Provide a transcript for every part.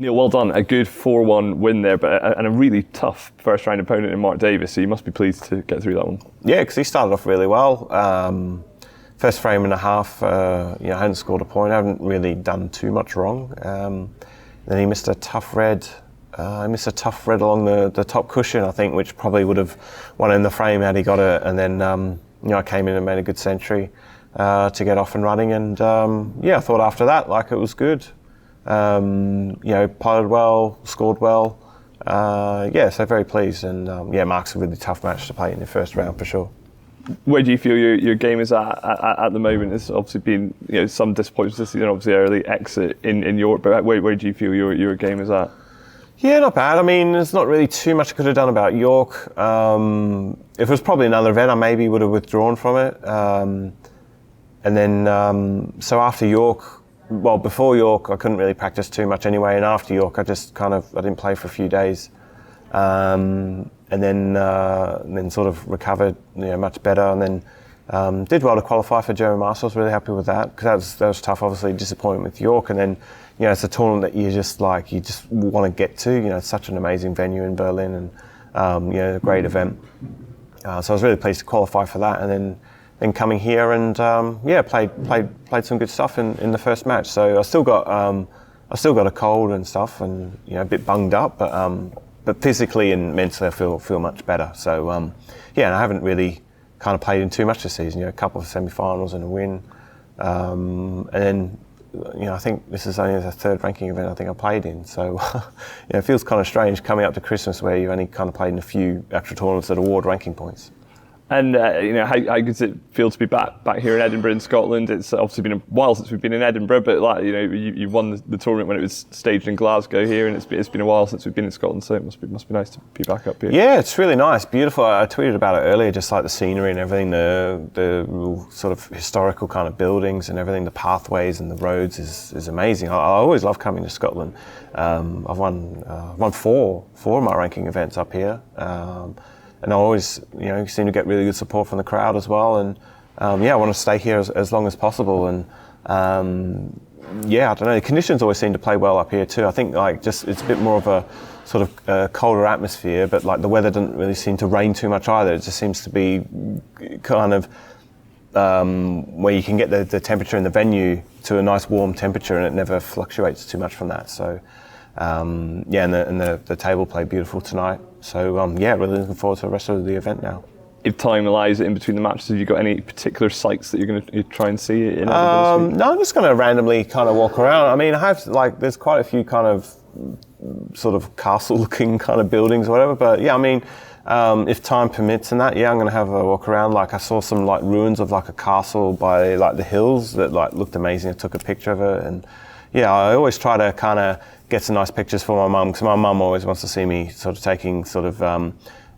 Neil, well done. A good 4-1 win there, and a really tough first round opponent in Mark Davis, so you must be pleased to get through that one. Yeah, because he started off really well. First frame and a half, I hadn't scored a point. I haven't really done too much wrong. Then he missed a tough red. Along the top cushion, I think, which probably would have won in the frame had he got it. And then, I came in and made a good century to get off and running. And I thought after that, it was good. Putted well, scored well. So very pleased. And Mark's a really tough match to play in the first round for sure. Where do you feel your game is at the moment? It's obviously been some disappointments this season, obviously early exit in York, but where do you feel your game is at? Yeah, not bad. I mean, there's not really too much I could have done about York. If it was probably another event, I maybe would have withdrawn from it. And then, so after York, before York, I couldn't really practice too much anyway. And after York, I didn't play for a few days. And then sort of recovered, much better. And then did well to qualify for German Masters. I was really happy with that because that was tough. Obviously, disappointment with York. And then, it's a tournament that you just want to get to. It's such an amazing venue in Berlin, and a great event. So I was really pleased to qualify for that. And then coming here and played some good stuff in the first match. So I still got a cold and stuff, and a bit bunged up, but physically and mentally I feel much better. So and I haven't really kind of played in too much this season. A couple of semi-finals and a win, and then I think this is only the third ranking event I think I played in. So it feels kind of strange coming up to Christmas where you've only kind of played in a few actual tournaments that award ranking points. And how does it feel to be back here in Edinburgh in Scotland? It's obviously been a while since we've been in Edinburgh, but you won the tournament when it was staged in Glasgow here, and it's been a while since we've been in Scotland, so it must be nice to be back up here. Yeah, it's really nice, beautiful. I tweeted about it earlier, just like the scenery and everything, the sort of historical kind of buildings and everything, the pathways and the roads is amazing. I always love coming to Scotland. I've won four of my ranking events up here. And I always, seem to get really good support from the crowd as well. And I want to stay here as long as possible. And I don't know, the conditions always seem to play well up here too. I think it's a bit more of a sort of colder atmosphere, but the weather doesn't really seem to rain too much either. It just seems to be kind of where you can get the temperature in the venue to a nice warm temperature, and it never fluctuates too much from that. So. And the table played beautiful tonight. So really looking forward to the rest of the event now. If time allows in between the matches, have you got any particular sites that you're going to try and see in Edinburgh this week? No, I'm just going to randomly kind of walk around. I mean, I have there's quite a few kind of sort of castle-looking kind of buildings or whatever. But I mean, if time permits and that, I'm going to have a walk around. I saw some ruins of a castle by the hills that looked amazing. I took a picture of it, and I always try to kind of get some nice pictures for my mum, because my mum always wants to see me sort of taking sort of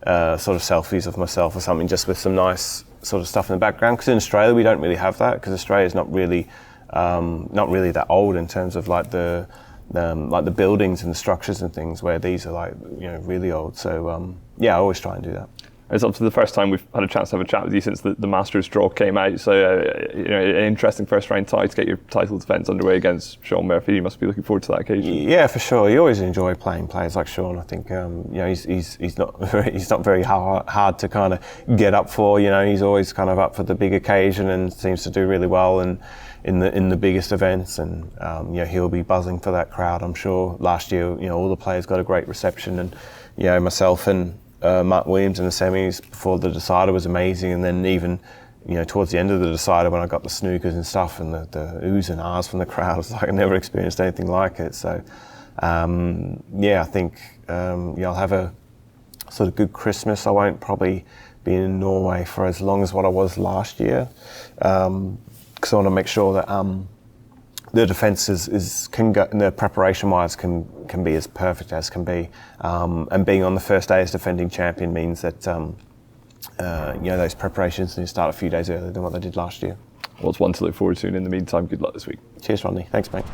selfies of myself or something, just with some nice sort of stuff in the background. Because in Australia we don't really have that, because Australia's not really that old in terms of the buildings and the structures and things, where these are really old. So I always try and do that. It's up to the first time we've had a chance to have a chat with you since the Masters draw came out. So, an interesting first round tie to get your title defence underway against Sean Murphy. You must be looking forward to that occasion. Yeah, for sure. You always enjoy playing players like Sean. I think he's not very hard to kind of get up for. He's always kind of up for the big occasion and seems to do really well in the biggest events. And he'll be buzzing for that crowd, I'm sure. Last year, all the players got a great reception, and myself and Mark Williams in the semis before the decider was amazing, and then even towards the end of the decider when I got the snookers and stuff and the oohs and ahs from the crowd, it's I never experienced anything like it. So I think I'll have a sort of good Christmas. I won't probably be in Norway for as long as what I was last year, because I want to make sure that the defence can go, and the preparation wise can be as perfect as can be, and being on the first day as defending champion means that those preparations need to start a few days earlier than what they did last year. Well, it's one to look forward to, and in the meantime, good luck this week. Cheers, Rodney. Thanks, mate.